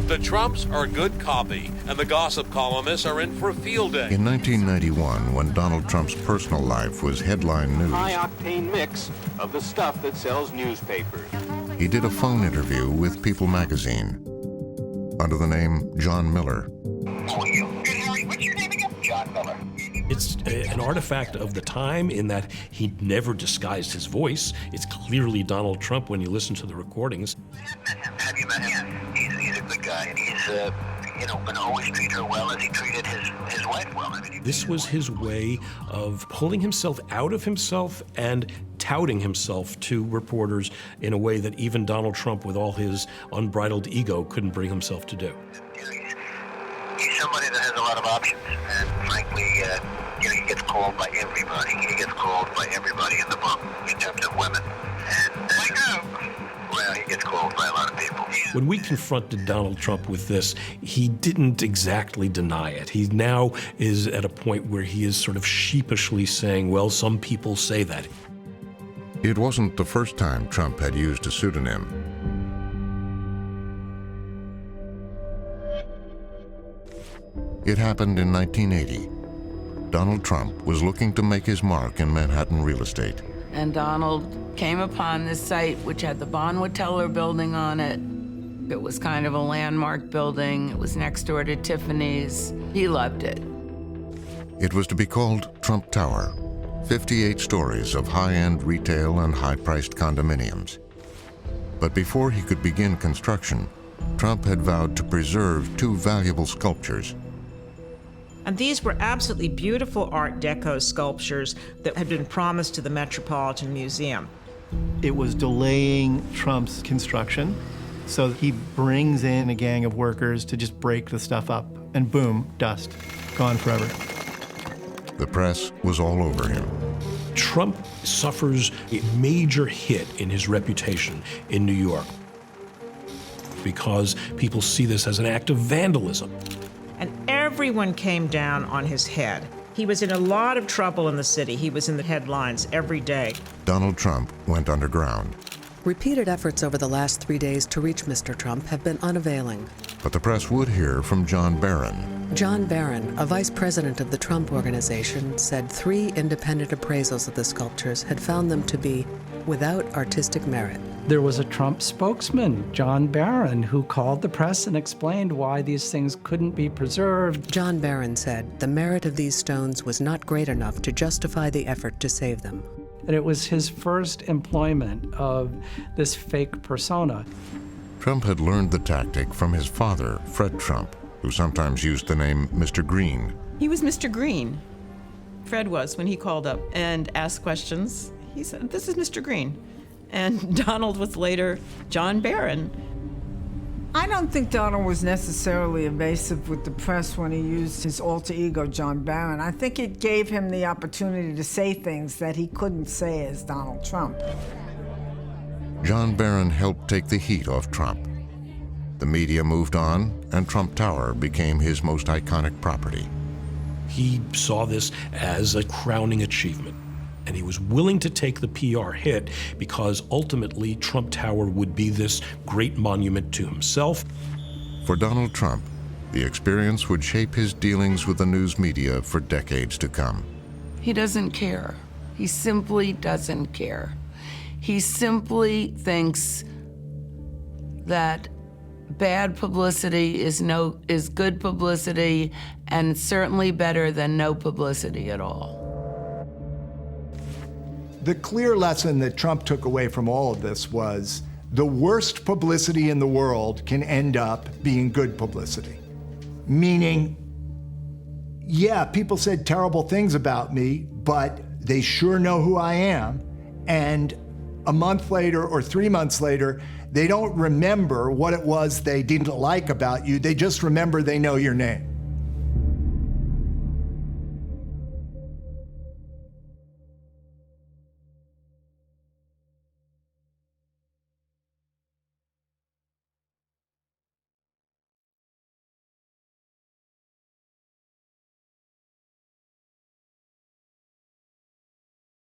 The Trumps are good copy, and the gossip columnists are in for a field day. In 1991, when Donald Trump's personal life was headline news, high-octane mix of the stuff that sells newspapers. He did a phone interview with People magazine under the name John Miller. What's your name again? John Miller. It's an artifact of the time in that he never disguised his voice. It's clearly Donald Trump when you listen to the recordings. Have you met him? He's a good guy, and he's going to always treat her well as he treated his wife well. I mean, This was his way of pulling himself out of himself and touting himself to reporters in a way that even Donald Trump, with all his unbridled ego, couldn't bring himself to do. He's somebody that has a lot of options, and frankly, he gets called by everybody. He gets called by everybody in the book in terms of women. And well, he gets called by a lot of people. When we confronted Donald Trump with this, he didn't exactly deny it. He now is at a point where he is sort of sheepishly saying, well, some people say that. It wasn't the first time Trump had used a pseudonym. It happened in 1980. Donald Trump was looking to make his mark in Manhattan real estate. And Donald came upon this site which had the Bonwood Teller building on it. It was kind of a landmark building. It was next door to Tiffany's. He loved it. It was to be called Trump Tower, 58 stories of high-end retail and high-priced condominiums. But before he could begin construction, Trump had vowed to preserve two valuable sculptures. And these were absolutely beautiful Art Deco sculptures that had been promised to the Metropolitan Museum. It was delaying Trump's construction, so he brings in a gang of workers to just break the stuff up, and boom, dust, gone forever. The press was all over him. Trump suffers a major hit in his reputation in New York because people see this as an act of vandalism. And everyone came down on his head. He was in a lot of trouble in the city. He was in the headlines every day. Donald Trump went underground. Repeated efforts over the last 3 days to reach Mr. Trump have been unavailing. But the press would hear from John Barron. John Barron, a vice president of the Trump Organization, said 3 independent appraisals of the sculptures had found them to be without artistic merit. There was a Trump spokesman, John Barron, who called the press and explained why these things couldn't be preserved. John Barron said the merit of these stones was not great enough to justify the effort to save them. And it was his first employment of this fake persona. Trump had learned the tactic from his father, Fred Trump, who sometimes used the name Mr. Green. He was Mr. Green. Fred was, when he called up and asked questions. He said, "This is Mr. Green." And Donald was later John Barron. I don't think Donald was necessarily evasive with the press when he used his alter ego, John Barron. I think it gave him the opportunity to say things that he couldn't say as Donald Trump. John Barron helped take the heat off Trump. The media moved on, and Trump Tower became his most iconic property. He saw this as a crowning achievement, and he was willing to take the PR hit because ultimately Trump Tower would be this great monument to himself. For Donald Trump, the experience would shape his dealings with the news media for decades to come. He doesn't care. He simply doesn't care. He simply thinks that bad publicity is good publicity, and certainly better than no publicity at all. The clear lesson that Trump took away from all of this was the worst publicity in the world can end up being good publicity. Meaning, yeah, people said terrible things about me, but they sure know who I am, and a month later or 3 months later, they don't remember what it was they didn't like about you, they just remember they know your name.